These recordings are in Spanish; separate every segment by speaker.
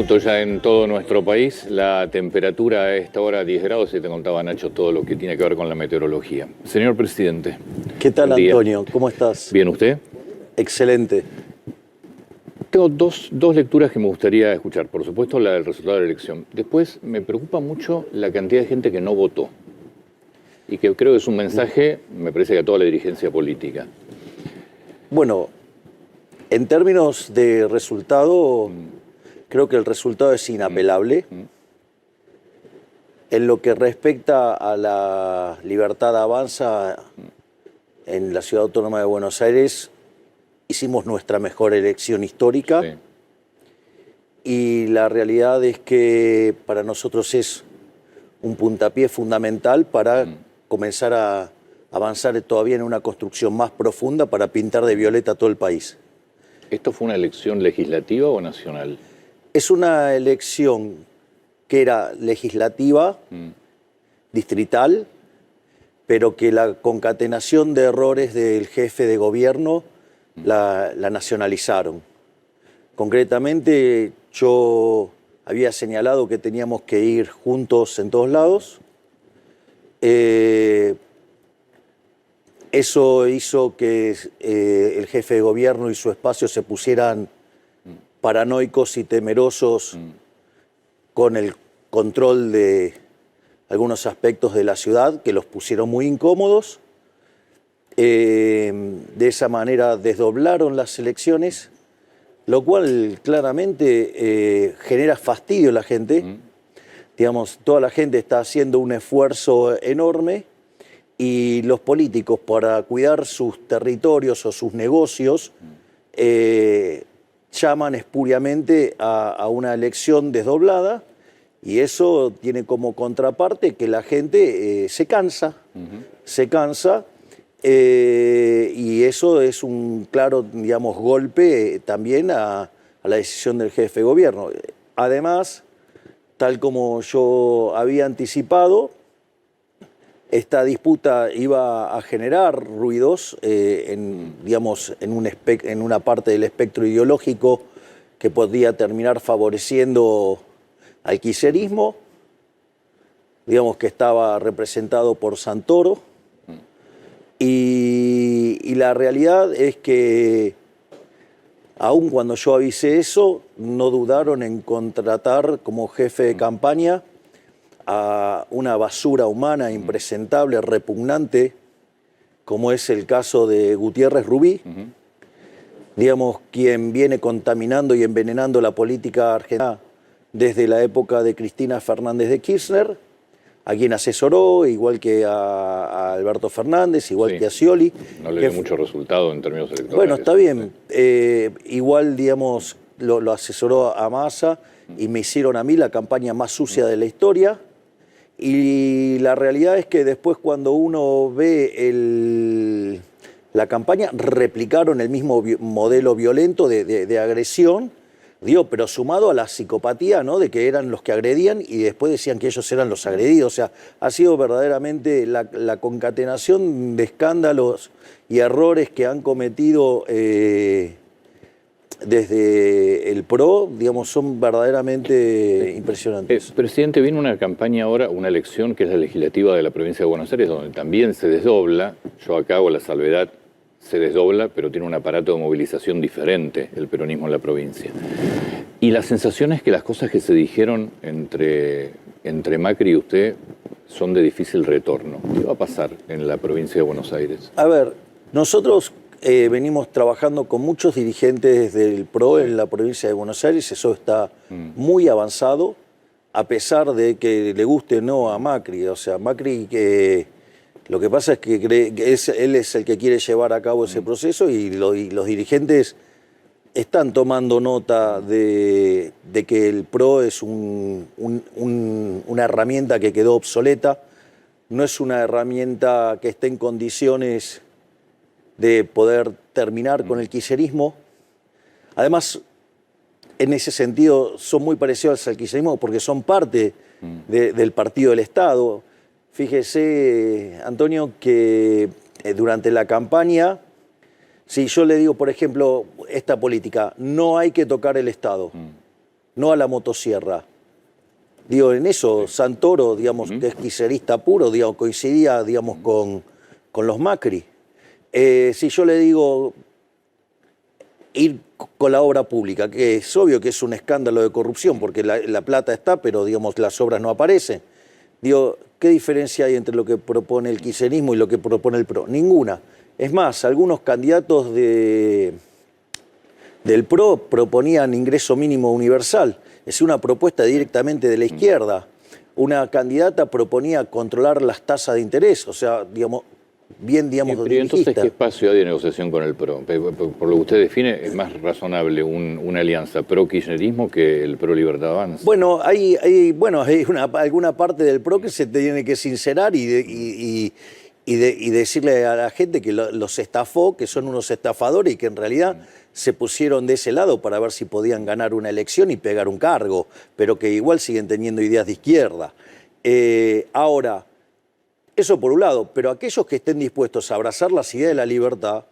Speaker 1: minutos ya en todo nuestro país. La temperatura a esta hora 10 grados y te contaba Nacho todo lo que tiene que ver con la meteorología. Señor presidente.
Speaker 2: ¿Qué tal,
Speaker 1: buen día.
Speaker 2: Antonio? ¿Cómo estás?
Speaker 1: ¿Bien usted?
Speaker 2: Excelente.
Speaker 1: Tengo dos lecturas que me gustaría escuchar. Por supuesto, la del resultado de la elección. Después, me preocupa mucho la cantidad de gente que no votó. Y que creo que es un mensaje, me parece, que a toda la dirigencia política.
Speaker 2: Bueno, en términos de resultado, creo que el resultado es inapelable. En lo que respecta a la libertad avanza en la Ciudad Autónoma de Buenos Aires, hicimos nuestra mejor elección histórica.
Speaker 1: Sí.
Speaker 2: Y la realidad es que para nosotros es un puntapié fundamental para comenzar a avanzar todavía en una construcción más profunda para pintar de violeta todo el país.
Speaker 1: ¿Esto fue una elección legislativa o nacional?
Speaker 2: Es una elección que era legislativa, distrital, pero que la concatenación de errores del jefe de gobierno la nacionalizaron. Concretamente, yo había señalado que teníamos que ir juntos en todos lados. Eso hizo que el jefe de gobierno y su espacio se pusieran paranoicos y temerosos con el control de algunos aspectos de la ciudad que los pusieron muy incómodos. De esa manera desdoblaron las elecciones, lo cual claramente genera fastidio a la gente. Digamos, toda la gente está haciendo un esfuerzo enorme y los políticos, para cuidar sus territorios o sus negocios, llaman espuriamente a una elección desdoblada, y eso tiene como contraparte que la gente se cansa, y eso es un claro, digamos, golpe también a la decisión del jefe de gobierno. Además, tal como yo había anticipado, esta disputa iba a generar ruidos digamos, en una parte del espectro ideológico que podría terminar favoreciendo al kirchnerismo, digamos, que estaba representado por Santoro. Y la realidad es que, aun cuando yo avisé eso, no dudaron en contratar como jefe de campaña a una basura humana impresentable, repugnante, como es el caso de Gutiérrez Rubí, digamos, quien viene contaminando y envenenando la política argentina desde la época de Cristina Fernández de Kirchner, a quien asesoró, igual que a Alberto Fernández, igual que a Scioli.
Speaker 1: No le dio mucho resultado en términos electorales.
Speaker 2: Bueno, está bien. Igual, digamos, lo asesoró a Massa y me hicieron a mí la campaña más sucia de la historia. Y la realidad es que después, cuando uno ve la campaña, replicaron el mismo modelo violento de agresión, digo, pero sumado a la psicopatía, ¿no?, de que eran los que agredían y después decían que ellos eran los agredidos. O sea, ha sido verdaderamente la concatenación de escándalos y errores que han cometido desde el PRO, digamos, son verdaderamente impresionantes.
Speaker 1: Presidente, viene una campaña ahora, una elección que es la legislativa de la provincia de Buenos Aires, donde también se desdobla. Yo acá hago la salvedad, se desdobla, pero tiene un aparato de movilización diferente el peronismo en la provincia. Y la sensación es que las cosas que se dijeron entre Macri y usted son de difícil retorno. ¿Qué va a pasar en la provincia de Buenos Aires?
Speaker 2: A ver, nosotros venimos trabajando con muchos dirigentes del PRO en la provincia de Buenos Aires. Eso está muy avanzado, a pesar de que le guste o no a Macri. O sea, Macri, lo que pasa es que cree que él es el que quiere llevar a cabo ese proceso, y los dirigentes están tomando nota de que el PRO es una herramienta que quedó obsoleta, no es una herramienta que esté en condiciones de poder terminar con el kirchnerismo. Además, en ese sentido, son muy parecidos al kirchnerismo porque son parte del partido del Estado. Fíjese, Antonio, que durante la campaña, si yo le digo, por ejemplo, esta política, no hay que tocar el Estado, no a la motosierra. Digo, en eso Santoro, digamos, que es kirchnerista puro, digamos, coincidía, digamos, con los Macri. Si yo le digo ir con la obra pública, que es obvio que es un escándalo de corrupción, porque la plata está, pero, digamos, las obras no aparecen. Digo, ¿qué diferencia hay entre lo que propone el kirchnerismo y lo que propone el PRO? Ninguna. Es más, algunos candidatos del PRO proponían ingreso mínimo universal. Es una propuesta directamente de la izquierda. Una candidata proponía controlar las tasas de interés, o sea, digamos, bien, digamos,
Speaker 1: pero entonces, ¿qué espacio hay de negociación con el PRO? Por lo que usted define, es más razonable una alianza pro-kirchnerismo que el pro-Libertad Avanza.
Speaker 2: Bueno, hay alguna parte del PRO que se tiene que sincerar y decirle a la gente que los estafó, que son unos estafadores y que en realidad se pusieron de ese lado para ver si podían ganar una elección y pegar un cargo, pero que igual siguen teniendo ideas de izquierda. Ahora, eso por un lado, pero aquellos que estén dispuestos a abrazar las ideas de la libertad,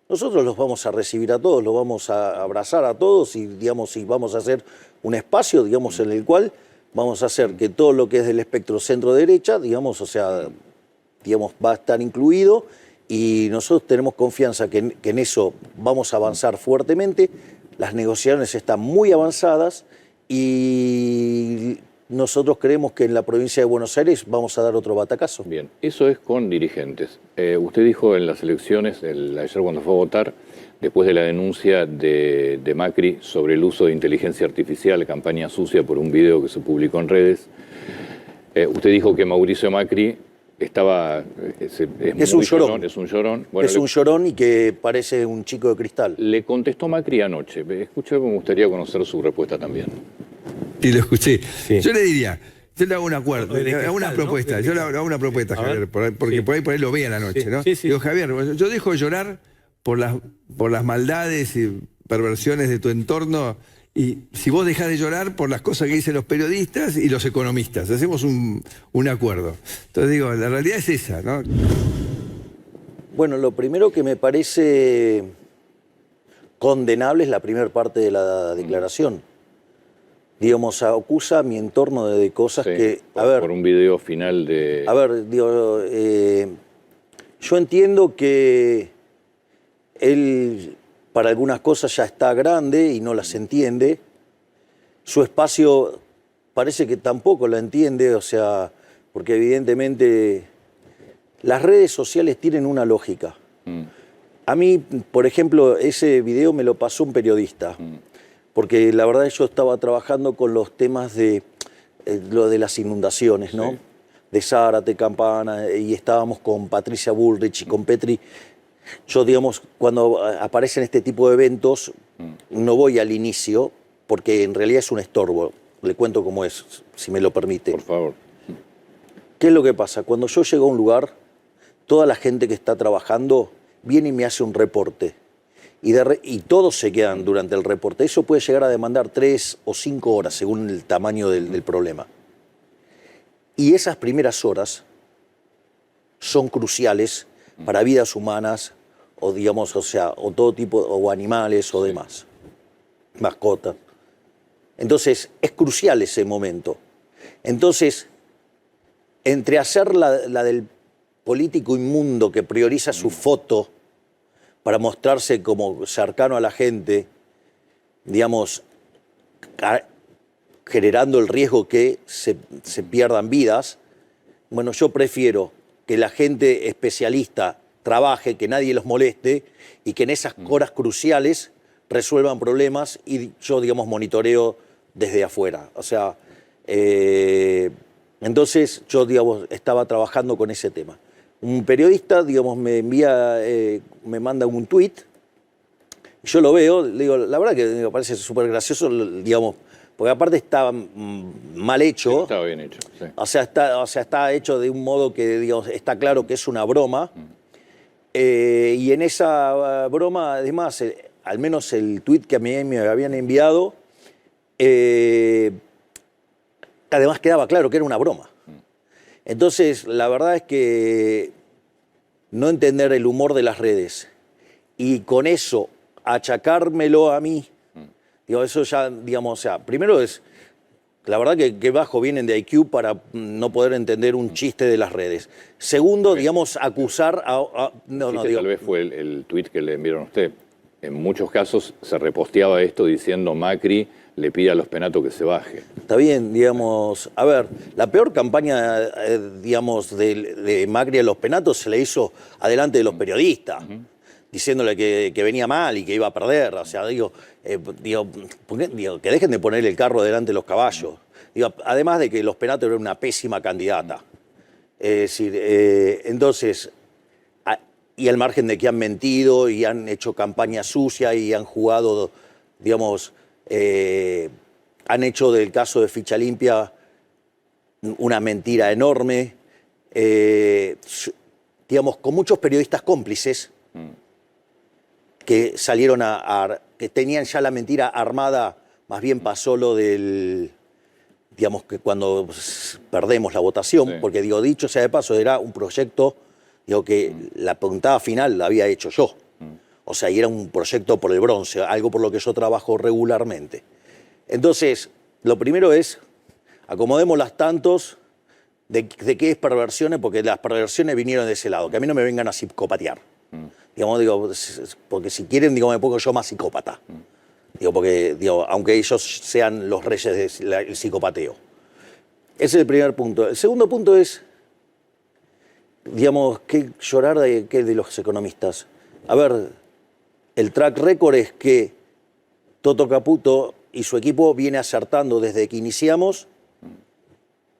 Speaker 2: nosotros los vamos a recibir a todos, los vamos a abrazar a todos y, digamos, y vamos a hacer un espacio, digamos, en el cual vamos a hacer que todo lo que es del espectro centro-derecha, digamos, o sea, digamos, va a estar incluido y nosotros tenemos confianza que en eso vamos a avanzar fuertemente. Las negociaciones están muy avanzadas y nosotros creemos que en la provincia de Buenos Aires vamos a dar otro batacazo.
Speaker 1: Bien, eso es con dirigentes. Usted dijo en las elecciones, ayer cuando fue a votar, después de la denuncia de Macri sobre el uso de inteligencia artificial, campaña sucia por un video que se publicó en redes, usted dijo que Mauricio Macri estaba...
Speaker 2: Es un llorón.
Speaker 1: Es un llorón. Bueno,
Speaker 2: es un llorón y que parece un chico de cristal.
Speaker 1: Le contestó Macri anoche. Escuché, me gustaría conocer su respuesta también.
Speaker 3: Y lo escuché.
Speaker 4: Sí.
Speaker 3: Yo le diría, yo le hago un acuerdo, le hago una propuesta, yo le hago una propuesta, Javier, porque por ahí lo vean anoche, ¿no?
Speaker 4: Sí.
Speaker 3: Digo, Javier, yo dejo de llorar por las maldades y perversiones de tu entorno, y si vos dejás de llorar por las cosas que dicen los periodistas y los economistas, hacemos un acuerdo. Entonces digo, la realidad es esa, ¿no?
Speaker 2: Bueno, lo primero que me parece condenable es la primera parte de la declaración. Digamos, acusa a mi entorno de cosas que...
Speaker 1: Por un video final de...
Speaker 2: A ver, digo, yo entiendo que él para algunas cosas ya está grande y no las entiende. Su espacio parece que tampoco la entiende, o sea, porque evidentemente las redes sociales tienen una lógica. A mí, por ejemplo, ese video me lo pasó un periodista. Porque la verdad yo estaba trabajando con los temas de lo de las inundaciones, ¿no? Sí. De Zárate, Campana, y estábamos con Patricia Bullrich y con Petri. Yo, digamos, cuando aparecen este tipo de eventos, no voy al inicio, porque en realidad es un estorbo. Le cuento cómo es, si me lo permite.
Speaker 1: Por favor.
Speaker 2: ¿Qué es lo que pasa? Cuando yo llego a un lugar, toda la gente que está trabajando viene y me hace un reporte. Y todos se quedan durante el reporte. Eso puede llegar a demandar 3 o 5 horas según el tamaño del problema. Y esas primeras horas son cruciales para vidas humanas o, digamos, o sea, o todo tipo, o animales o demás, mascotas. Entonces, es crucial ese momento. Entonces, entre hacer la del político inmundo que prioriza su foto para mostrarse como cercano a la gente, digamos, generando el riesgo que se pierdan vidas, bueno, yo prefiero que la gente especialista trabaje, que nadie los moleste y que en esas horas cruciales resuelvan problemas y yo, digamos, monitoreo desde afuera. O sea, entonces yo, digamos, estaba trabajando con ese tema. Un periodista, digamos, me manda un tuit, yo lo veo, le digo, la verdad que me parece súper gracioso, digamos, porque aparte está mal hecho.
Speaker 1: Sí, estaba bien hecho, sí.
Speaker 2: O sea, está hecho de un modo que, digamos, está claro que es una broma. Y en esa broma, además, al menos el tuit que a mí me habían enviado, además quedaba claro que era una broma. Entonces, la verdad es que no entender el humor de las redes y con eso achacármelo a mí Digo, eso ya, digamos, o sea, primero es, la verdad que bajo vienen de IQ para no poder entender un chiste de las redes. Segundo, digamos, acusar
Speaker 1: Tal vez fue el tuit que le enviaron a usted. En muchos casos se reposteaba esto diciendo Macri le pide a los Penato que se baje.
Speaker 2: Está bien, digamos, a ver, la peor campaña, digamos, de Macri a los Penatos se le hizo adelante de los periodistas, diciéndole que venía mal y que iba a perder. O sea, digo, que dejen de poner el carro delante de los caballos. Digo, además de que los Penatos eran una pésima candidata. Es decir, entonces, y al margen de que han mentido y han hecho campaña sucia y han jugado, digamos, han hecho del caso de Ficha Limpia una mentira enorme, digamos, con muchos periodistas cómplices que salieron que tenían ya la mentira armada. Más bien pasó lo del, digamos, que cuando perdemos la votación, porque digo, dicho sea de paso, era un proyecto, digo, que la puntada final la había hecho yo. O sea, y era un proyecto por el bronce, algo por lo que yo trabajo regularmente. Entonces, lo primero es, acomodemos las tantos de qué es perversiones, porque las perversiones vinieron de ese lado, que a mí no me vengan a psicopatear. Digamos, digo, porque si quieren, digo, me pongo yo más psicópata. Digo, porque, digo, aunque ellos sean los reyes del psicopateo. Ese es el primer punto. El segundo punto es, digamos, ¿qué llorar de los economistas? A ver, el track record es que Toto Caputo y su equipo viene acertando desde que iniciamos,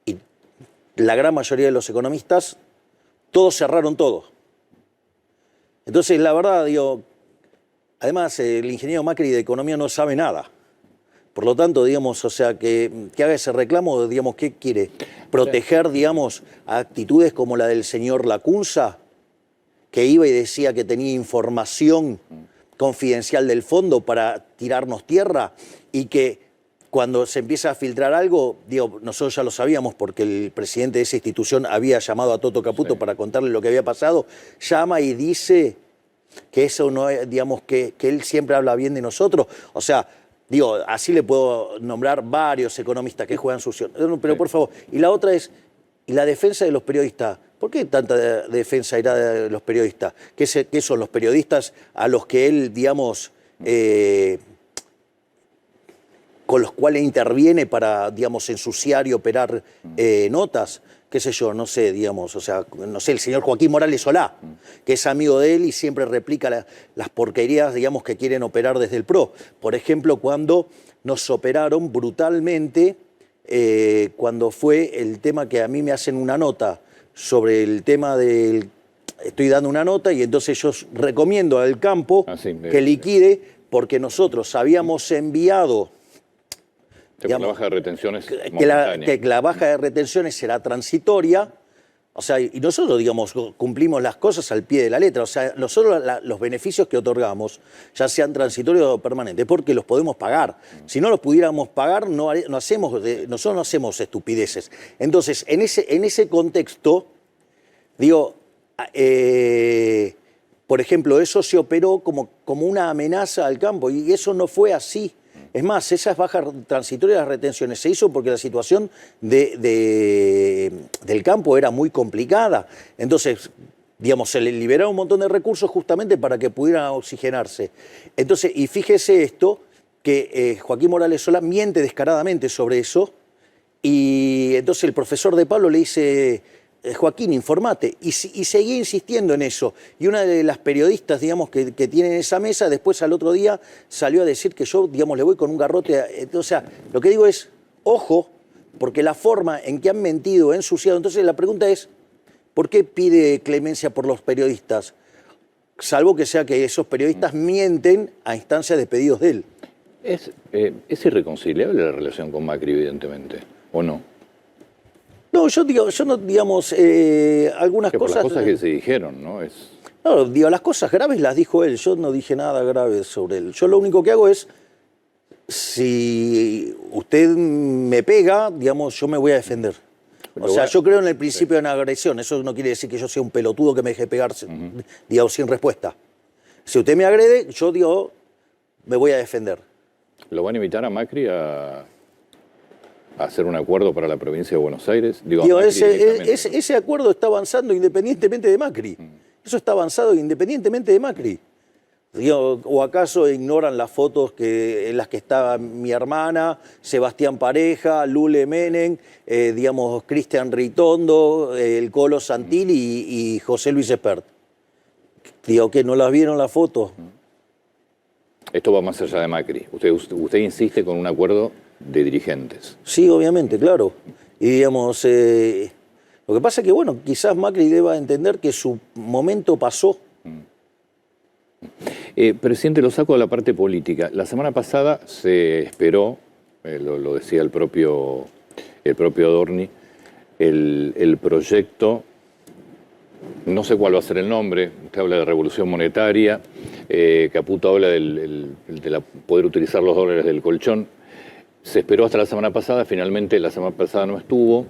Speaker 2: y la gran mayoría de los economistas, todos cerraron todo. Entonces, la verdad, digo, además, el ingeniero Macri de economía no sabe nada. Por lo tanto, digamos, o sea, que haga ese reclamo, digamos, ¿qué quiere? ¿Proteger, digamos, actitudes como la del señor Lacunza, que iba y decía que tenía información confidencial del fondo para tirarnos tierra, y que cuando se empieza a filtrar algo, digo, nosotros ya lo sabíamos porque el presidente de esa institución había llamado a Toto Caputo para contarle lo que había pasado, llama y dice que eso no es, digamos, que él siempre habla bien de nosotros? O sea, digo, así le puedo nombrar varios economistas que juegan sucio. Pero por favor, y la otra es, y la defensa de los periodistas. ¿Por qué tanta defensa irá de los periodistas? ¿Qué son los periodistas a los que él, digamos, con los cuales interviene para, digamos, ensuciar y operar notas? Qué sé yo, no sé, digamos, o sea, no sé, el señor Joaquín Morales Solá, que es amigo de él y siempre replica las porquerías, digamos, que quieren operar desde el PRO. Por ejemplo, cuando nos operaron brutalmente, cuando fue el tema que a mí me hacen una nota sobre el tema del... Estoy dando una nota y entonces yo recomiendo al campo que liquide, porque nosotros habíamos enviado...
Speaker 1: Digamos, la baja de retenciones
Speaker 2: que la baja de retenciones será transitoria, o sea, y nosotros, digamos, cumplimos las cosas al pie de la letra. O sea, nosotros los beneficios que otorgamos, ya sean transitorios o permanentes, porque los podemos pagar. Si no los pudiéramos pagar, nosotros no hacemos estupideces. Entonces, en ese contexto, digo, por ejemplo, eso se operó como una amenaza al campo, y eso no fue así. Es más, esas bajas transitorias de las retenciones se hizo porque la situación del campo era muy complicada. Entonces, digamos, se le liberaron un montón de recursos justamente para que pudieran oxigenarse. Entonces, y fíjese esto, que Joaquín Morales Solá miente descaradamente sobre eso, y entonces el profesor de Pablo le dice... Joaquín, informate, y seguía insistiendo en eso. Y una de las periodistas, digamos, que tienen esa mesa, después al otro día salió a decir que yo, digamos, le voy con un garrote. O sea, lo que digo es, ojo, porque la forma en que han mentido, ensuciado. Entonces la pregunta es, ¿por qué pide clemencia por los periodistas? Salvo que sea que esos periodistas mienten a instancia de pedidos de él.
Speaker 1: ¿Es irreconciliable la relación con Macri, evidentemente, o no?
Speaker 2: No, yo no, digamos, algunas cosas...
Speaker 1: Las cosas que se dijeron, ¿no?
Speaker 2: No, digo, las cosas graves las dijo él, yo no dije nada grave sobre él. Yo lo único que hago es, si usted me pega, digamos, yo me voy a defender. O sea, yo creo en el principio de una agresión, eso no quiere decir que yo sea un pelotudo que me deje pegar, digamos, sin respuesta. Si usted me agrede, yo, digo, me voy a defender.
Speaker 1: ¿Lo van a invitar a Macri a hacer un acuerdo para la provincia de Buenos Aires?
Speaker 2: Digo,
Speaker 1: Macri
Speaker 2: ese acuerdo está avanzando independientemente de Macri. Eso está avanzado independientemente de Macri. Digo, ¿o acaso ignoran las fotos en las que estaba mi hermana, Sebastián Pareja, Lule Menem, digamos, Cristian Ritondo, el Colo Santilli y José Luis Espert? Digo, ¿que no las vieron las fotos?
Speaker 1: Esto va más allá de Macri. Usted insiste con un acuerdo de dirigentes.
Speaker 2: Sí, obviamente, claro. Y digamos, lo que pasa es que, bueno, quizás Macri deba entender que su momento pasó.
Speaker 1: Presidente, lo saco de la parte política. La semana pasada se esperó, lo decía el propio Adorni, el proyecto, no sé cuál va a ser el nombre, usted habla de revolución monetaria, Caputo habla de poder utilizar los dólares del colchón. Se esperó hasta la semana pasada, finalmente la semana pasada no estuvo.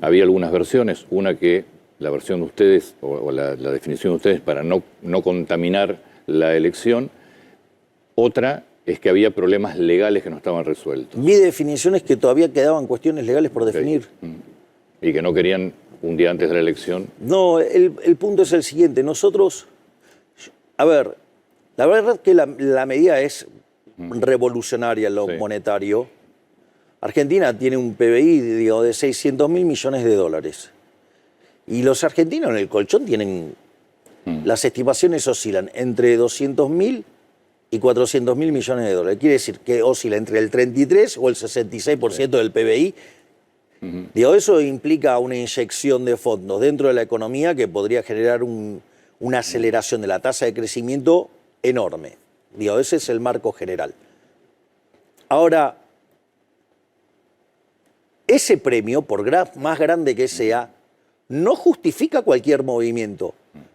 Speaker 1: Había algunas versiones, una que la versión de ustedes, o la definición de ustedes para no contaminar la elección. Otra es que había problemas legales que no estaban resueltos.
Speaker 2: Mi definición es que todavía quedaban cuestiones legales por definir.
Speaker 1: Y que no querían un día antes de la elección.
Speaker 2: No, el punto es el siguiente. Nosotros, a ver, la verdad es que la medida es revolucionaria en lo monetario. Argentina tiene un PBI, digo, de 600.000 millones de dólares. Y los argentinos en el colchón tienen, las estimaciones oscilan entre 200.000 y 400.000 millones de dólares. Quiere decir que oscila entre el 33 o el 66% del PBI. Digo, eso implica una inyección de fondos dentro de la economía que podría generar una aceleración de la tasa de crecimiento enorme. Digo, ese es el marco general. Ahora, ese premio, por más grande que sea, no justifica cualquier movimiento.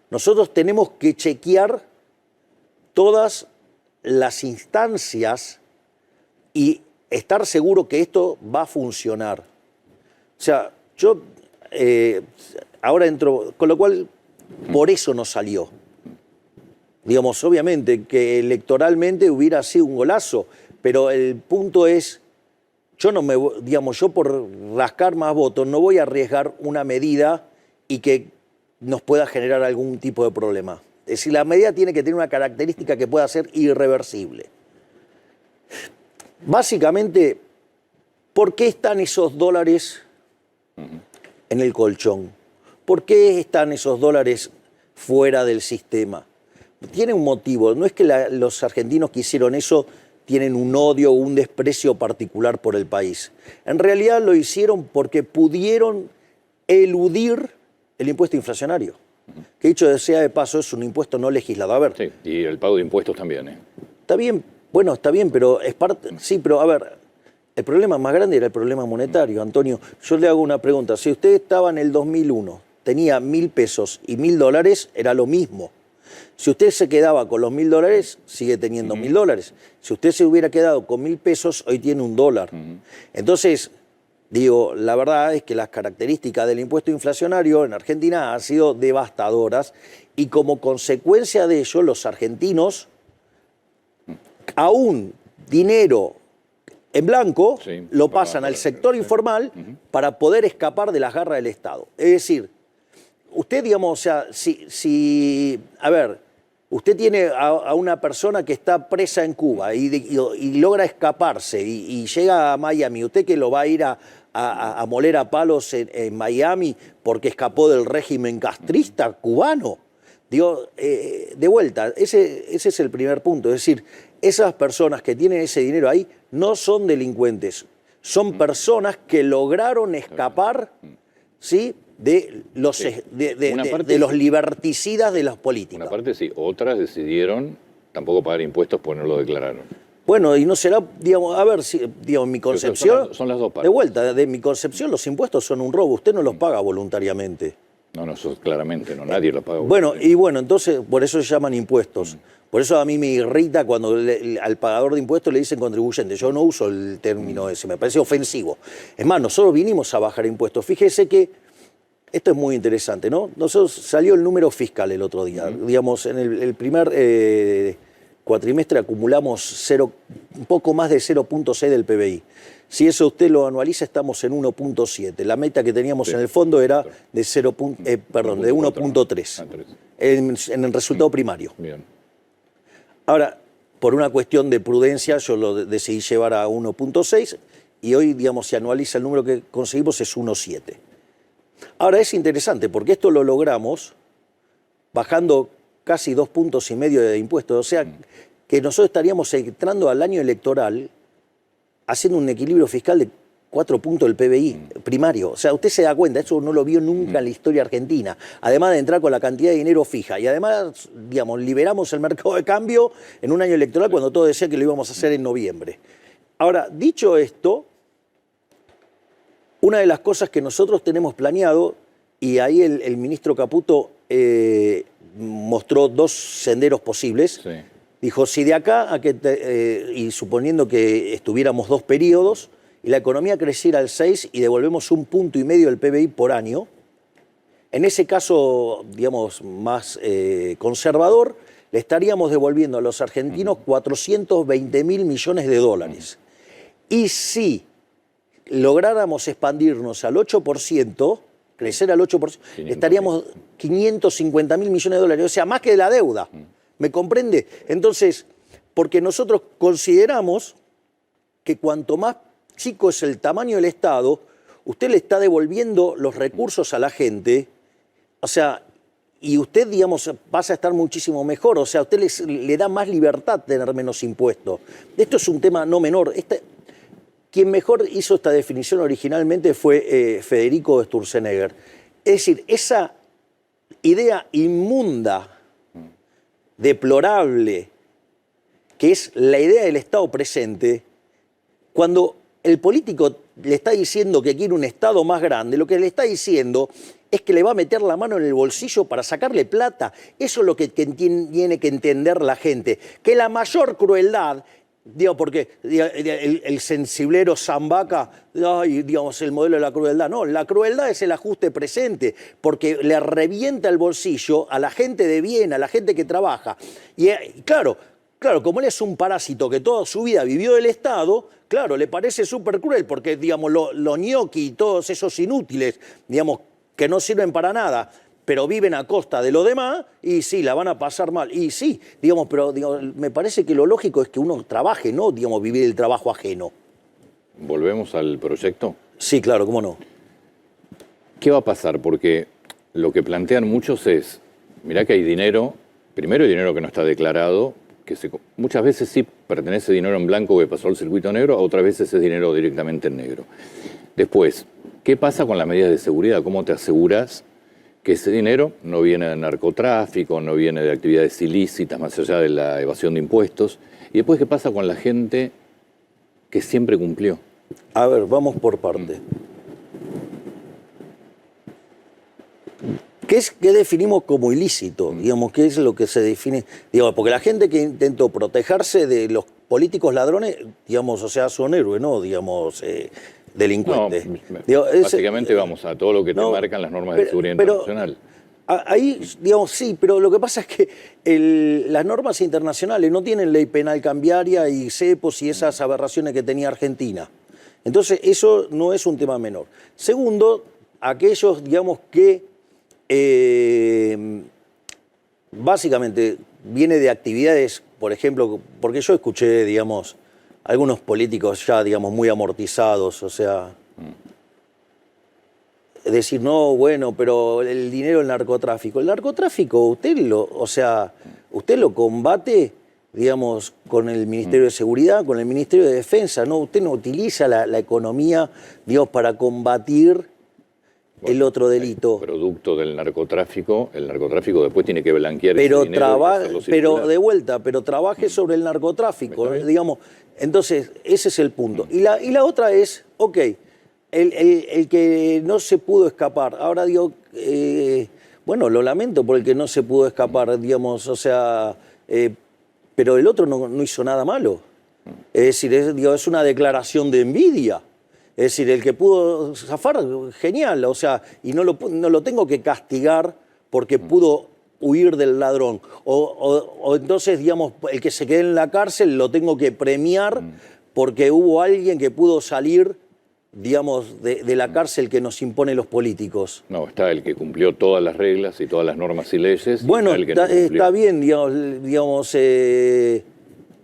Speaker 2: Nosotros tenemos que chequear todas las instancias y estar seguro que esto va a funcionar. O sea, yo ahora entro, con lo cual, por eso no salió. Digamos, obviamente que electoralmente hubiera sido un golazo, pero el punto es, yo no me, digamos, yo por rascar más votos no voy a arriesgar una medida y que nos pueda generar algún tipo de problema. Es decir, la medida tiene que tener una característica que pueda ser irreversible. Básicamente, ¿por qué están esos dólares en el colchón? ¿Por qué están esos dólares fuera del sistema? Tiene un motivo. No es que los argentinos que hicieron eso tienen un odio o un desprecio particular por el país. En realidad lo hicieron porque pudieron eludir el impuesto inflacionario. Que dicho sea de paso, es un impuesto no legislado. A ver.
Speaker 1: Sí, y el pago de impuestos también, ¿eh?
Speaker 2: Está bien, bueno, está bien, pero es parte. Sí, pero a ver, el problema más grande era el problema monetario, Antonio. Yo le hago una pregunta. Si usted estaba en el 2001, tenía 1.000 pesos y 1.000 dólares, era lo mismo. Si usted se quedaba con los 1.000 dólares, sigue teniendo 1.000 dólares. Si usted se hubiera quedado con 1.000 pesos, hoy tiene $1. Entonces, digo, la verdad es que las características del impuesto inflacionario en Argentina han sido devastadoras y como consecuencia de ello, los argentinos, aún dinero en blanco, lo pasan al sector informal para poder escapar de las garras del Estado. Es decir, usted, digamos, o sea, a ver, usted tiene a una persona que está presa en Cuba y logra escaparse y llega a Miami, ¿usted que lo va a ir a moler a palos en Miami porque escapó del régimen castrista cubano? Digo, de vuelta, ese es el primer punto. Es decir, esas personas que tienen ese dinero ahí no son delincuentes, son personas que lograron escapar, ¿sí?, de los liberticidas de las políticas.
Speaker 1: Una parte sí, otras decidieron tampoco pagar impuestos porque no lo declararon.
Speaker 2: Bueno, y no será, digamos, a ver, si, digamos, mi concepción...
Speaker 1: Son las dos partes.
Speaker 2: De vuelta, de mi concepción, los impuestos son un robo, usted no los paga voluntariamente.
Speaker 1: No, eso claramente, no, nadie lo paga
Speaker 2: voluntariamente. Bueno, y bueno, entonces, por eso se llaman impuestos. Por eso a mí me irrita cuando al pagador de impuestos le dicen contribuyente. Yo no uso el término ese, me parece ofensivo. Es más, nosotros vinimos a bajar impuestos. Fíjese que esto es muy interesante, ¿no? Nosotros salió el número fiscal el otro día. Digamos, en el primer cuatrimestre acumulamos un poco más de 0,6 del PBI. Si eso usted lo anualiza, estamos en 1,7. La meta que teníamos en el fondo era de 1,3 en el resultado primario.
Speaker 1: Bien.
Speaker 2: Ahora, por una cuestión de prudencia, yo lo decidí llevar a 1,6 y hoy, digamos, si anualiza el número que conseguimos es 1,7. Ahora es interesante porque esto lo logramos bajando casi 2,5 puntos de impuestos. O sea, que nosotros estaríamos entrando al año electoral haciendo un equilibrio fiscal de 4 puntos del PBI primario. O sea, usted se da cuenta, eso no lo vio nunca en la historia argentina. Además de entrar con la cantidad de dinero fija. Y además, digamos, liberamos el mercado de cambio en un año electoral cuando todo decía que lo íbamos a hacer en noviembre. Ahora, dicho esto, una de las cosas que nosotros tenemos planeado, y ahí el ministro Caputo mostró 2 senderos posibles.
Speaker 1: Sí.
Speaker 2: Dijo, si de acá, y suponiendo que estuviéramos 2 periodos, y la economía creciera al 6 y devolvemos 1,5 puntos del PBI por año, en ese caso, digamos, más conservador, le estaríamos devolviendo a los argentinos 420.000 millones de dólares. Y si lográramos expandirnos al 8%, crecer al 8%, estaríamos 550.000 millones de dólares, o sea, más que de la deuda. ¿Me comprende? Entonces, porque nosotros consideramos que cuanto más chico es el tamaño del Estado, usted le está devolviendo los recursos a la gente, o sea, y usted, digamos, pasa a estar muchísimo mejor, o sea, usted le da más libertad tener menos impuestos. Esto es un tema no menor. Quien mejor hizo esta definición originalmente fue Federico Sturzenegger. Es decir, esa idea inmunda, deplorable, que es la idea del Estado presente, cuando el político le está diciendo que quiere un Estado más grande, lo que le está diciendo es que le va a meter la mano en el bolsillo para sacarle plata. Eso es lo que tiene que entender la gente. Que la mayor crueldad, digo, porque el sensiblero Zambaca, digamos, el modelo de la crueldad. No, la crueldad es el ajuste presente, porque le revienta el bolsillo a la gente de bien, a la gente que trabaja. Y claro, como él es un parásito que toda su vida vivió del Estado, claro, le parece súper cruel, porque, digamos, los ñoqui y todos esos inútiles, digamos, que no sirven para nada, pero viven a costa de lo demás, y sí, la van a pasar mal. Y sí, digamos, pero me parece que lo lógico es que uno trabaje, no, digamos, vivir el trabajo ajeno.
Speaker 1: ¿Volvemos al proyecto?
Speaker 2: Sí, claro, cómo no.
Speaker 1: ¿Qué va a pasar? Porque lo que plantean muchos es, mirá que hay dinero, primero hay dinero que no está declarado, que muchas veces sí pertenece dinero en blanco que pasó al circuito negro, otras veces es dinero directamente en negro. Después, ¿qué pasa con las medidas de seguridad? ¿Cómo te aseguras que ese dinero no viene de narcotráfico, no viene de actividades ilícitas, más allá de la evasión de impuestos? Y después, ¿qué pasa con la gente que siempre cumplió?
Speaker 2: A ver, vamos por parte. ¿Qué definimos como ilícito? Digamos, ¿qué es lo que se define? Digamos, porque la gente que intentó protegerse de los políticos ladrones, digamos, o sea, son héroes, ¿no? Digamos, delincuentes.
Speaker 1: No, básicamente vamos a todo lo que te marcan las normas de seguridad internacional.
Speaker 2: Ahí, digamos, sí, pero lo que pasa es que las normas internacionales no tienen ley penal cambiaria y cepos y esas aberraciones que tenía Argentina. Entonces, eso no es un tema menor. Segundo, aquellos, digamos, que básicamente viene de actividades, por ejemplo, porque yo escuché, digamos, algunos políticos ya, digamos, muy amortizados, o sea, decir, no, bueno, pero el dinero del narcotráfico. El narcotráfico, usted lo combate, digamos, con el Ministerio de Seguridad, con el Ministerio de Defensa, ¿no? Usted no utiliza la economía, digamos, para combatir el otro delito.
Speaker 1: Producto del narcotráfico, el narcotráfico después tiene que blanquear ese dinero
Speaker 2: pero de vuelta, pero trabaje sobre el narcotráfico, digamos. Entonces, ese es el punto. Y la otra es, ok, el que no se pudo escapar. Ahora digo, bueno, lo lamento por el que no se pudo escapar, digamos, o sea, pero el otro no hizo nada malo. Es decir, es una declaración de envidia. Es decir, el que pudo zafar, genial, o sea, y no lo tengo que castigar porque pudo huir del ladrón. O entonces, digamos, el que se quede en la cárcel lo tengo que premiar porque hubo alguien que pudo salir, digamos, de la cárcel que nos imponen los políticos.
Speaker 1: No, está el que cumplió todas las reglas y todas las normas y leyes.
Speaker 2: Bueno,
Speaker 1: y está el que no cumplió.
Speaker 2: está bien, digamos,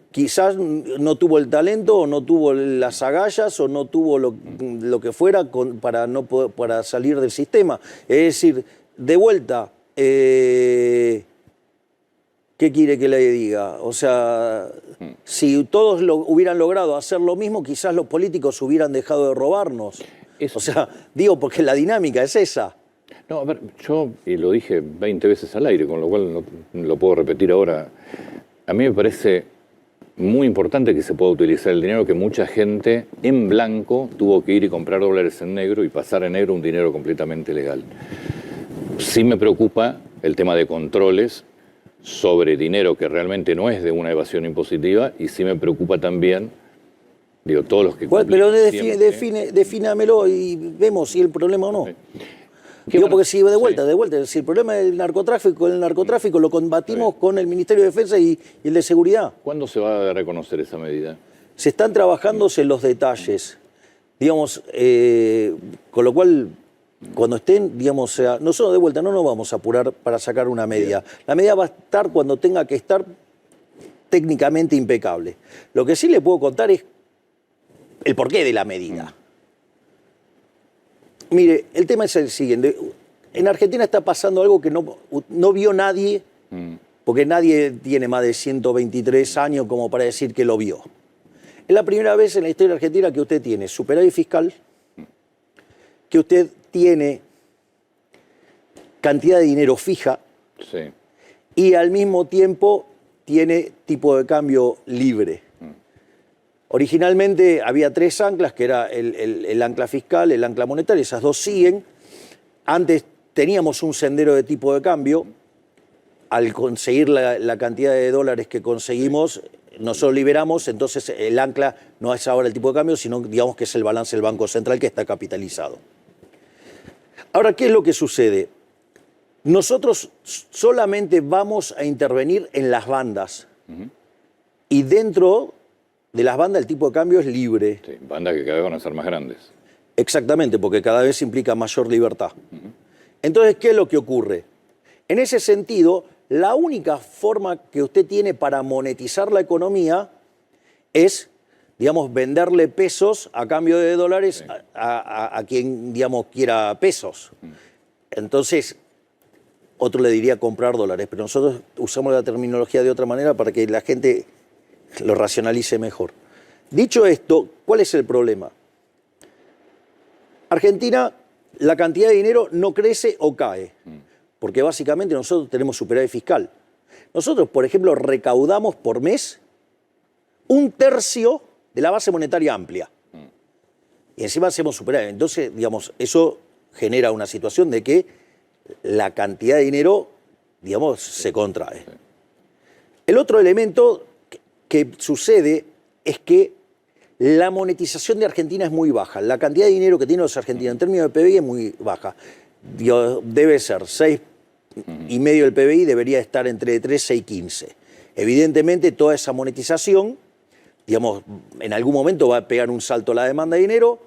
Speaker 2: quizás no tuvo el talento o no tuvo las agallas o no tuvo lo que fuera para salir del sistema. Es decir, de vuelta, ¿qué quiere que le diga? O sea, si todos hubieran logrado hacer lo mismo, quizás los políticos hubieran dejado de robarnos.
Speaker 1: Eso.
Speaker 2: O sea, digo, porque la dinámica es esa.
Speaker 1: No, a ver, yo, y lo dije 20 veces al aire, con lo cual no lo puedo repetir ahora, a mí me parece muy importante que se pueda utilizar el dinero que mucha gente en blanco tuvo que ir y comprar dólares en negro y pasar en negro un dinero completamente legal. Sí me preocupa el tema de controles sobre dinero que realmente no es de una evasión impositiva y sí me preocupa también, digo, todos los que...
Speaker 2: Pero defínemelo y vemos si el problema o no.
Speaker 1: Sí.
Speaker 2: Digo, porque si de vuelta, si el problema del narcotráfico lo combatimos con el Ministerio de Defensa y el de Seguridad.
Speaker 1: ¿Cuándo se va a reconocer esa medida?
Speaker 2: Se están trabajándose los detalles, digamos, con lo cual, cuando estén, digamos, nosotros de vuelta no nos vamos a apurar para sacar una medida. La medida va a estar cuando tenga que estar técnicamente impecable. Lo que sí le puedo contar es el porqué de la medida. Mire, el tema es el siguiente. En Argentina está pasando algo que no vio nadie, porque nadie tiene más de 123 años como para decir que lo vio. Es la primera vez en la historia argentina que usted tiene superávit fiscal, que usted tiene cantidad de dinero fija y al mismo tiempo tiene tipo de cambio libre. Originalmente había 3 anclas, que era el ancla fiscal, el ancla monetaria, esas dos siguen. Antes teníamos un sendero de tipo de cambio. Al conseguir la cantidad de dólares que conseguimos, nosotros liberamos, entonces el ancla no es ahora el tipo de cambio, sino digamos que es el balance del Banco Central que está capitalizado. Ahora, ¿qué es lo que sucede? Nosotros solamente vamos a intervenir en las bandas. Y dentro de las bandas el tipo de cambio es libre.
Speaker 1: Sí, bandas que cada vez van a ser más grandes.
Speaker 2: Exactamente, porque cada vez implica mayor libertad. Entonces, ¿qué es lo que ocurre? En ese sentido, la única forma que usted tiene para monetizar la economía es, digamos, venderle pesos a cambio de dólares a quien, digamos, quiera pesos. Entonces, otro le diría comprar dólares, pero nosotros usamos la terminología de otra manera para que la gente lo racionalice mejor. Dicho esto, ¿cuál es el problema? Argentina, la cantidad de dinero no crece o cae, porque básicamente nosotros tenemos superávit fiscal. Nosotros, por ejemplo, recaudamos por mes 1/3 de la base monetaria amplia. Y encima hacemos superávit. Entonces, digamos, eso genera una situación de que la cantidad de dinero, digamos, se contrae. El otro elemento que sucede es que la monetización de Argentina es muy baja. La cantidad de dinero que tienen los argentinos en términos de PBI es muy baja. Debe ser 6,5 del PBI, debería estar entre 13 y 15. Evidentemente, toda esa monetización, digamos, en algún momento va a pegar un salto a la demanda de dinero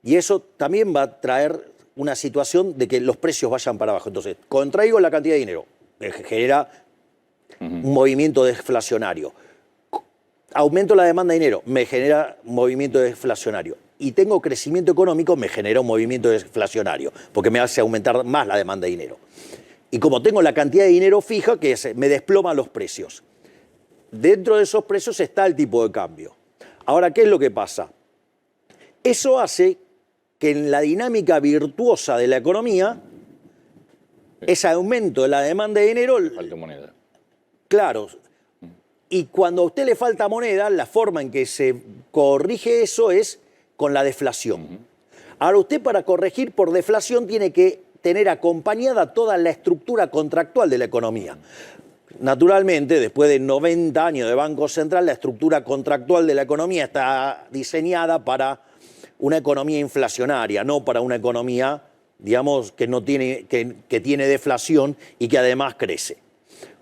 Speaker 2: y eso también va a traer una situación de que los precios vayan para abajo. Entonces, contraigo la cantidad de dinero, que genera un movimiento deflacionario. Aumento la demanda de dinero, me genera un movimiento deflacionario. Y tengo crecimiento económico, me genera un movimiento deflacionario, porque me hace aumentar más la demanda de dinero. Y como tengo la cantidad de dinero fija, que me desploman los precios. Dentro de esos precios está el tipo de cambio. Ahora, ¿qué es lo que pasa? Eso hace que en la dinámica virtuosa de la economía, ese aumento de la demanda de dinero...
Speaker 1: Falta moneda.
Speaker 2: Claro. Y cuando a usted le falta moneda, la forma en que se corrige eso es con la deflación. Ahora, usted para corregir por deflación tiene que tener acompañada toda la estructura contractual de la economía. Naturalmente, después de 90 años de Banco Central, la estructura contractual de la economía está diseñada para una economía inflacionaria, no para una economía, digamos, que tiene deflación y que además crece.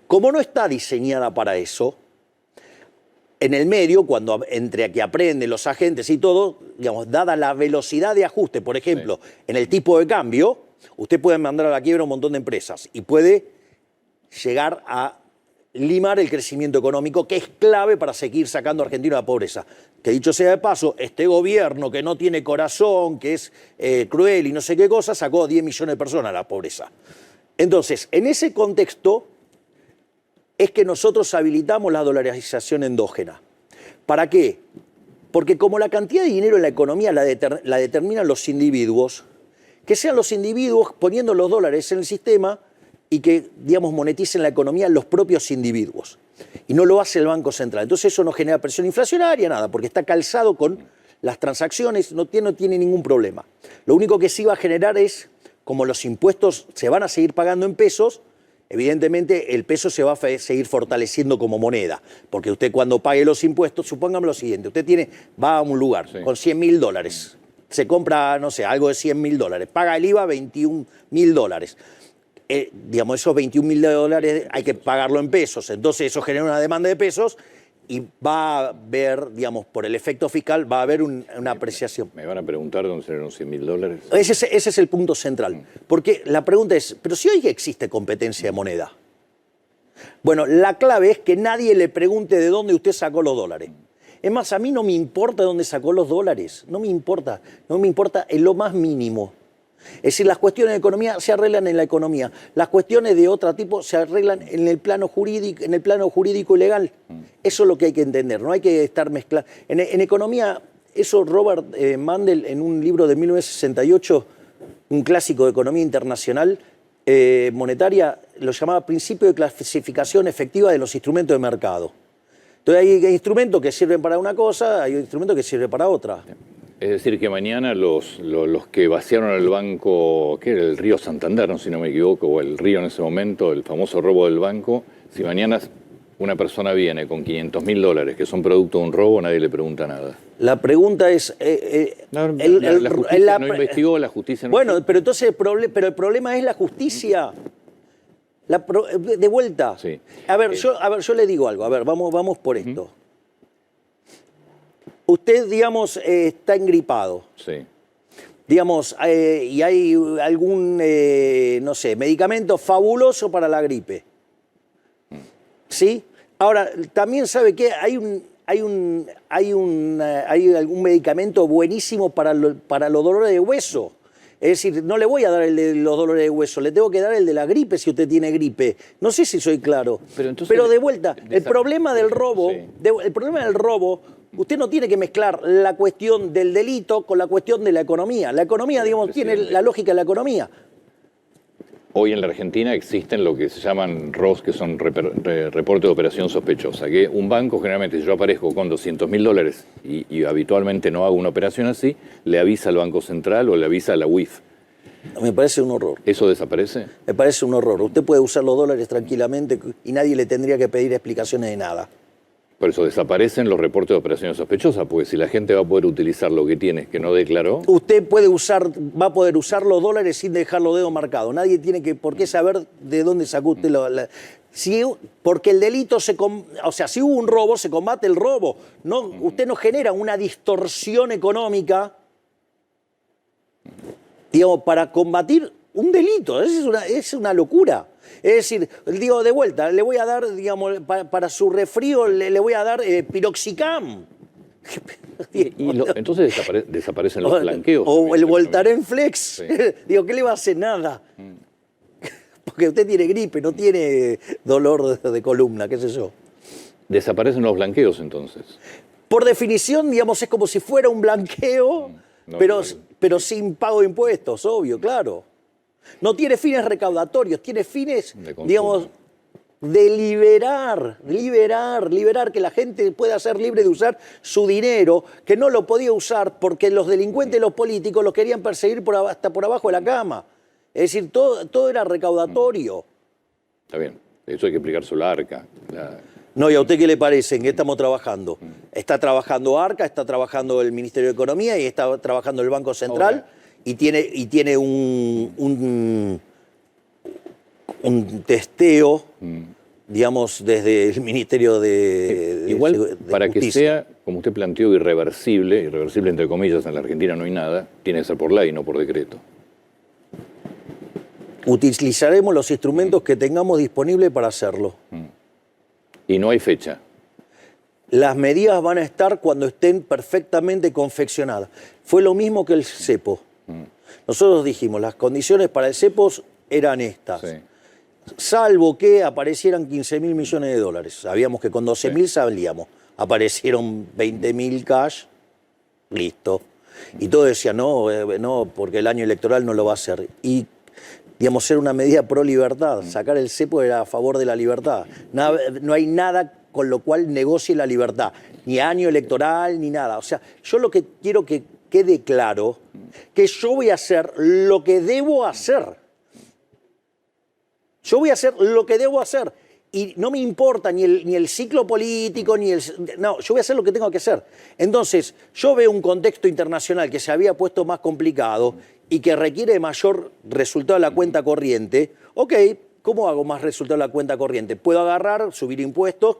Speaker 2: Como no está diseñada para eso, en el medio, cuando entre que aprenden los agentes y todo, digamos, dada la velocidad de ajuste, por ejemplo, en el tipo de cambio, usted puede mandar a la quiebra un montón de empresas y puede llegar a limar el crecimiento económico, que es clave para seguir sacando a Argentina de la pobreza. Que dicho sea de paso, este gobierno que no tiene corazón, que es cruel y no sé qué cosa, sacó a 10 millones de personas de la pobreza. Entonces, en ese contexto es que nosotros habilitamos la dolarización endógena. ¿Para qué? Porque como la cantidad de dinero en la economía la determinan los individuos, que sean los individuos poniendo los dólares en el sistema y que, digamos, moneticen la economía los propios individuos. Y no lo hace el Banco Central. Entonces eso no genera presión inflacionaria, nada, porque está calzado con las transacciones, no tiene ningún problema. Lo único que sí va a generar es, como los impuestos se van a seguir pagando en pesos, evidentemente el peso se va a seguir fortaleciendo como moneda. Porque usted cuando pague los impuestos, supóngame lo siguiente, usted va a un lugar con $100.000, se compra, no sé, algo de $100.000, paga el IVA $21.000. Digamos, esos $21.000 hay que pagarlo en pesos, entonces eso genera una demanda de pesos y va a haber, digamos, por el efecto fiscal, va a haber una apreciación.
Speaker 1: Me van a preguntar dónde serán los $100.000.
Speaker 2: Ese es el punto central, porque la pregunta es, ¿pero si hoy existe competencia de moneda? Bueno, la clave es que nadie le pregunte de dónde usted sacó los dólares. Es más, a mí no me importa dónde sacó los dólares, no me importa en lo más mínimo. Es decir, las cuestiones de economía se arreglan en la economía. Las cuestiones de otro tipo se arreglan en el plano jurídico y legal. Eso es lo que hay que entender, no hay que estar mezclando. En economía, eso Robert Mandel, en un libro de 1968, un clásico de economía internacional monetaria, lo llamaba principio de clasificación efectiva de los instrumentos de mercado. Entonces hay instrumentos que sirven para una cosa, hay instrumentos que sirven para otra.
Speaker 1: Es decir, que mañana los que vaciaron el banco, ¿qué era? El Río Santander, no, si no me equivoco, o el Río en ese momento, el famoso robo del banco, si mañana una persona viene con $500.000 que son producto de un robo, nadie le pregunta nada.
Speaker 2: La pregunta es...
Speaker 1: la justicia no investigó, la justicia no...
Speaker 2: Bueno, pero entonces el problema es la justicia. De vuelta.
Speaker 1: Sí.
Speaker 2: A ver, yo le digo algo. A ver, vamos por esto. Usted, digamos, está engripado.
Speaker 1: Sí.
Speaker 2: Digamos, y hay algún, no sé, medicamento fabuloso para la gripe. ¿Sí? Ahora, también sabe que hay algún medicamento buenísimo para los dolores de hueso. Es decir, no le voy a dar el de los dolores de hueso, le tengo que dar el de la gripe si usted tiene gripe. No sé si soy claro. Pero de vuelta, el problema del robo, usted no tiene que mezclar la cuestión del delito con la cuestión de la economía. La economía, digamos, tiene la lógica de la economía.
Speaker 1: Hoy en la Argentina existen lo que se llaman ROS, que son reportes de operación sospechosa, que un banco, generalmente, si yo aparezco con $200.000 y habitualmente no hago una operación así, le avisa al Banco Central o le avisa a la UIF.
Speaker 2: Me parece un horror.
Speaker 1: ¿Eso desaparece?
Speaker 2: Me parece un horror. Usted puede usar los dólares tranquilamente y nadie le tendría que pedir explicaciones de nada.
Speaker 1: Por eso desaparecen los reportes de operaciones sospechosas, porque si la gente va a poder utilizar lo que tiene que no declaró...
Speaker 2: Usted va a poder usar los dólares sin dejar los dedos marcados. Nadie tiene por qué saber de dónde sacó usted porque el delito o sea, si hubo un robo, se combate el robo. No, usted no genera una distorsión económica, digamos, para combatir un delito. Es una locura. Es decir, digo, de vuelta, le voy a dar, digamos, para su resfrío, le voy a dar piroxicam.
Speaker 1: Entonces desaparecen los blanqueos.
Speaker 2: O el Voltaren Flex. Sí. Digo, ¿qué le va a hacer? Nada. Porque usted tiene gripe, no tiene dolor de columna, qué sé yo.
Speaker 1: Desaparecen los blanqueos, entonces.
Speaker 2: Por definición, digamos, es como si fuera un blanqueo, pero sin pago de impuestos, obvio, claro. No tiene fines recaudatorios, tiene fines, digamos, de liberar, que la gente pueda ser libre de usar su dinero, que no lo podía usar porque los delincuentes y los políticos lo querían perseguir hasta por abajo de la cama. Es decir, todo era recaudatorio.
Speaker 1: Está bien, eso hay que explicárselo a Arca.
Speaker 2: No, ¿y a usted qué le parece? ¿En qué estamos trabajando? Está trabajando Arca, está trabajando el Ministerio de Economía y está trabajando el Banco Central. Okay. Y tiene un testeo digamos, desde el Ministerio de
Speaker 1: Igual, para que
Speaker 2: Justicia.
Speaker 1: sea, como usted planteó, irreversible entre comillas, en la Argentina no hay nada, tiene que ser por ley, no por decreto.
Speaker 2: Utilizaremos los instrumentos que tengamos disponibles para hacerlo.
Speaker 1: Y no hay fecha.
Speaker 2: Las medidas van a estar cuando estén perfectamente confeccionadas. Fue lo mismo que el cepo. Nosotros dijimos, las condiciones para el cepo eran estas.
Speaker 1: Sí.
Speaker 2: Salvo que aparecieran 15.000 millones de dólares. Sabíamos que con 12.000 salíamos. Aparecieron 20.000 cash, listo. Y todo decía, no, porque el año electoral no lo va a hacer. Y, digamos, era una medida pro libertad. Sacar el cepo era a favor de la libertad. No hay nada con lo cual negocie la libertad. Ni año electoral, ni nada. O sea, yo lo que quiero que quede claro, que yo voy a hacer lo que debo hacer. Yo voy a hacer lo que debo hacer. Y no me importa ni el ciclo político, no, yo voy a hacer lo que tengo que hacer. Entonces, yo veo un contexto internacional que se había puesto más complicado y que requiere mayor resultado de la cuenta corriente. Ok, ¿cómo hago más resultado de la cuenta corriente? Puedo agarrar, subir impuestos,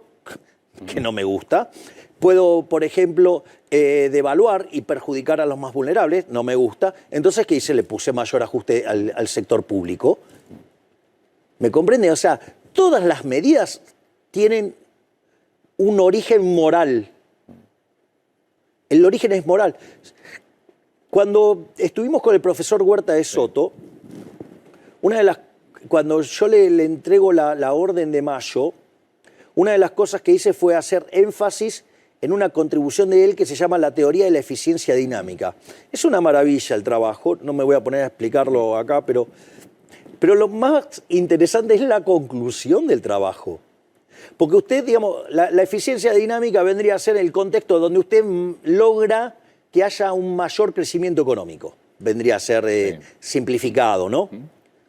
Speaker 2: que no me gusta. Puedo, por ejemplo, devaluar y perjudicar a los más vulnerables, no me gusta. Entonces, ¿qué hice? Le puse mayor ajuste al sector público. ¿Me comprende? O sea, todas las medidas tienen un origen moral. El origen es moral. Cuando estuvimos con el profesor Huerta de Soto, cuando yo le entrego la orden de mayo, una de las cosas que hice fue hacer énfasis en una contribución de él que se llama la teoría de la eficiencia dinámica. Es una maravilla el trabajo, no me voy a poner a explicarlo acá, pero lo más interesante es la conclusión del trabajo. Porque usted, digamos, la eficiencia dinámica vendría a ser el contexto donde usted logra que haya un mayor crecimiento económico. Vendría a ser simplificado, ¿no?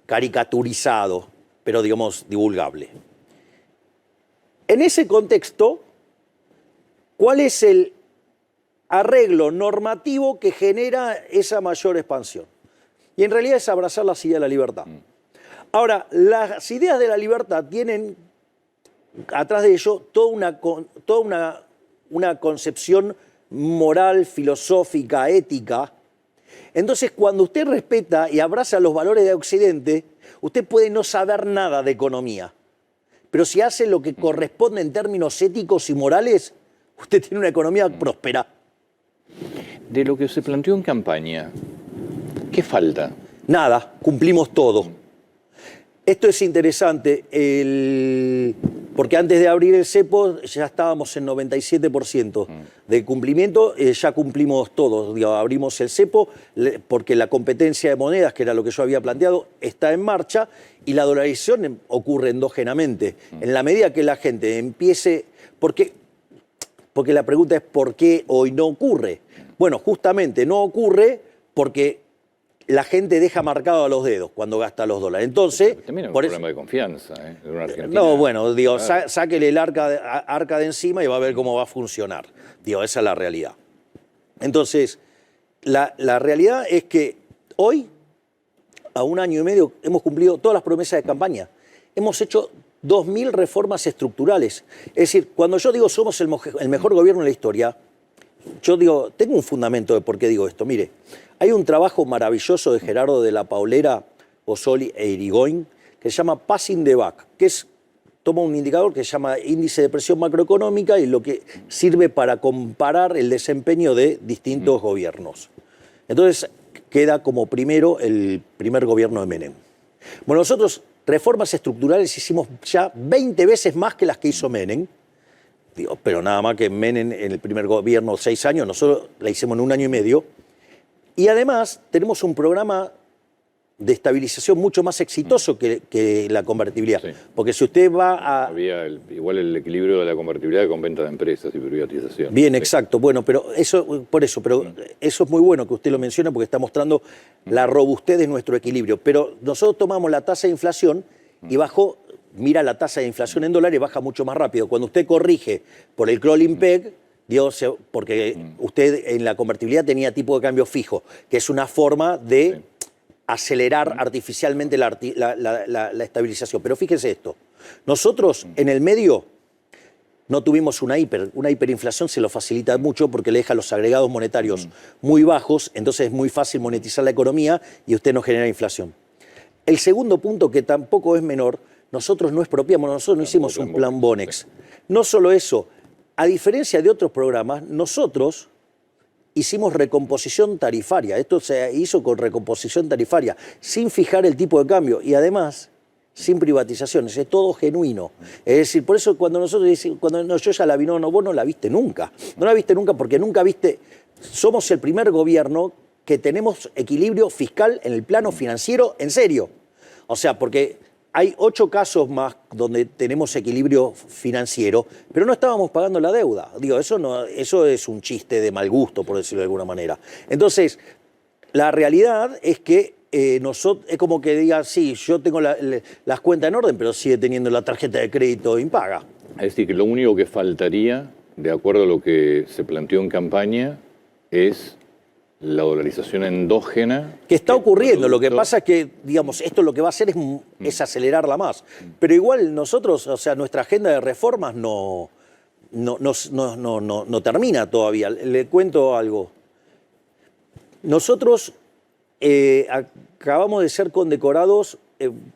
Speaker 2: Caricaturizado, pero, digamos, divulgable. En ese contexto, ¿cuál es el arreglo normativo que genera esa mayor expansión? Y en realidad es abrazar las ideas de la libertad. Ahora, las ideas de la libertad tienen atrás de ello toda una concepción moral, filosófica, ética. Entonces, cuando usted respeta y abraza los valores de Occidente, usted puede no saber nada de economía. Pero si hace lo que corresponde en términos éticos y morales, usted tiene una economía próspera.
Speaker 1: De lo que se planteó en campaña, ¿qué falta?
Speaker 2: Nada, cumplimos todo. Esto es interesante, porque antes de abrir el cepo ya estábamos en 97% de cumplimiento, ya cumplimos todo. Digo, abrimos el cepo porque la competencia de monedas, que era lo que yo había planteado, está en marcha y la dolarización ocurre endógenamente. En la medida que la gente empiece... Porque la pregunta es ¿por qué hoy no ocurre? Bueno, justamente no ocurre porque la gente deja marcado a los dedos cuando gasta los dólares. Entonces,
Speaker 1: también es un problema de confianza, en una Argentina.
Speaker 2: No, bueno, digo, claro. Sáquele el arca de encima y va a ver cómo va a funcionar. Digo, esa es la realidad. Entonces, la realidad es que hoy, a un año y medio, hemos cumplido todas las promesas de campaña. Hemos hecho 2.000 reformas estructurales. Es decir, cuando yo digo somos el mejor gobierno de la historia, yo digo, tengo un fundamento de por qué digo esto. Mire, hay un trabajo maravilloso de Gerardo de la Paulera, Osoli e Irigoyen que se llama Passing the Buck, que toma un indicador que se llama índice de presión macroeconómica y lo que sirve para comparar el desempeño de distintos gobiernos. Entonces queda como primero el primer gobierno de Menem. Bueno, nosotros reformas estructurales hicimos ya 20 veces más que las que hizo Menem. Digo, pero nada más que Menem en el primer gobierno 6 años, nosotros la hicimos en un año y medio. Y además tenemos un programa de estabilización mucho más exitoso que la convertibilidad. Sí. Porque si usted va a...
Speaker 1: Había igual el equilibrio de la convertibilidad con venta de empresas y privatización.
Speaker 2: Bien, sí. Exacto. Bueno, pero eso es muy bueno que usted lo mencione porque está mostrando la robustez de nuestro equilibrio. Pero nosotros tomamos la tasa de inflación y bajó, mira la tasa de inflación en dólares, baja mucho más rápido. Cuando usted corrige por el crawling peg, porque usted en la convertibilidad tenía tipo de cambio fijo, que es una forma de acelerar artificialmente la estabilización. Pero fíjese esto, Nosotros, en el medio, no tuvimos una hiperinflación se lo facilita mucho porque le deja los agregados monetarios muy bajos, entonces es muy fácil monetizar la economía y usted no genera inflación. El segundo punto, que tampoco es menor, nosotros no expropiamos, nosotros no hicimos un plan Bonex. No solo eso, a diferencia de otros programas, nosotros hicimos recomposición tarifaria. Esto se hizo con recomposición tarifaria, sin fijar el tipo de cambio y además sin privatizaciones, es todo genuino. Es decir, por eso cuando nosotros decimos, yo ya la vi, no, vos no la viste nunca. No la viste nunca porque nunca viste, somos el primer gobierno que tenemos equilibrio fiscal en el plano financiero, en serio. O sea, porque hay 8 casos más donde tenemos equilibrio financiero, pero no estábamos pagando la deuda. Digo, eso es un chiste de mal gusto, por decirlo de alguna manera. Entonces, la realidad es que nosotros, es como que diga, sí, yo tengo las cuentas en orden, pero sigue teniendo la tarjeta de crédito impaga.
Speaker 1: Es decir, que lo único que faltaría, de acuerdo a lo que se planteó en campaña, es la dolarización endógena.
Speaker 2: Que está ocurriendo, lo que pasa es que, digamos, esto lo que va a hacer es acelerarla más. Pero igual nosotros, o sea, nuestra agenda de reformas no termina todavía. Le cuento algo. Nosotros acabamos de ser condecorados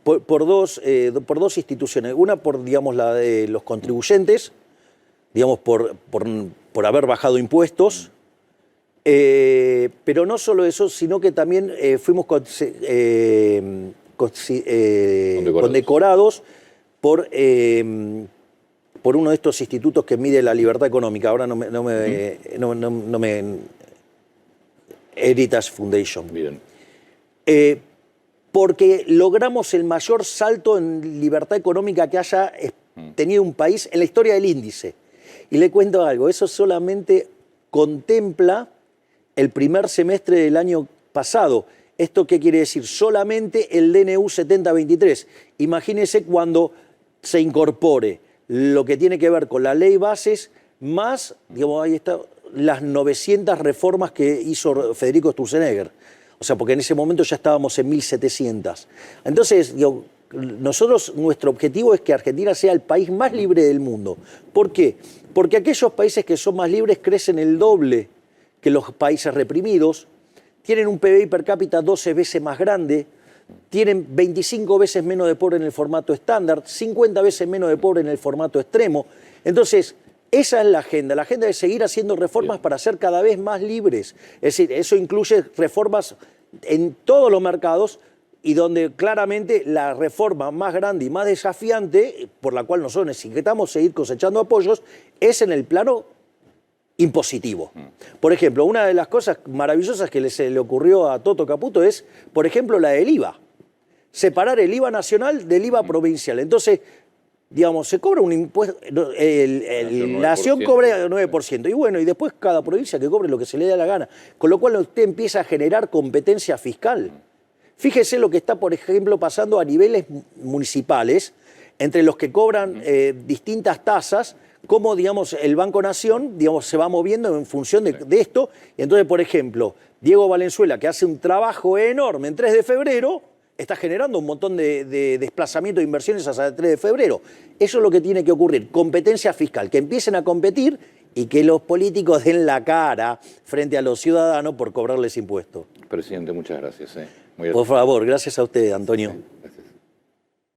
Speaker 2: por dos instituciones. Una por, digamos, la de los contribuyentes, digamos, por haber bajado impuestos. Pero no solo eso, sino que también fuimos condecorados por uno de estos institutos que mide la libertad económica. Ahora no me Heritage Foundation.
Speaker 1: Bien.
Speaker 2: Porque logramos el mayor salto en libertad económica que haya tenido un país en la historia del índice. Y le cuento algo, eso solamente contempla el primer semestre del año pasado. ¿Esto qué quiere decir? Solamente el DNU 7023. Imagínese cuando se incorpore lo que tiene que ver con la ley bases, más, digamos, ahí está, las 900 reformas que hizo Federico Sturzenegger. O sea, porque en ese momento ya estábamos en 1700. Entonces, digo, nosotros, nuestro objetivo es que Argentina sea el país más libre del mundo. ¿Por qué? Porque aquellos países que son más libres crecen el doble que los países reprimidos, tienen un PBI per cápita 12 veces más grande, tienen 25 veces menos de pobre en el formato estándar, 50 veces menos de pobre en el formato extremo. Entonces, esa es la agenda. La agenda es seguir haciendo reformas para ser cada vez más libres. Es decir, eso incluye reformas en todos los mercados y donde claramente la reforma más grande y más desafiante, por la cual nosotros necesitamos seguir cosechando apoyos, es en el plano impositivo. Por ejemplo, una de las cosas maravillosas que se le ocurrió a Toto Caputo es, por ejemplo, la del IVA. Separar el IVA nacional del IVA provincial. Entonces, digamos, se cobra un impuesto, la nación cobra el 9%, y bueno, y después cada provincia que cobre lo que se le dé la gana. Con lo cual usted empieza a generar competencia fiscal. Fíjese lo que está, por ejemplo, pasando a niveles municipales, entre los que cobran distintas tasas, cómo, digamos, el Banco Nación, digamos, se va moviendo en función de esto. Y entonces, por ejemplo, Diego Valenzuela, que hace un trabajo enorme en 3 de febrero, está generando un montón de desplazamiento de inversiones hasta el 3 de febrero. Eso es lo que tiene que ocurrir, competencia fiscal, que empiecen a competir y que los políticos den la cara frente a los ciudadanos por cobrarles impuestos.
Speaker 1: Presidente, muchas gracias.
Speaker 2: Por favor, gracias a usted, Antonio.
Speaker 1: Gracias.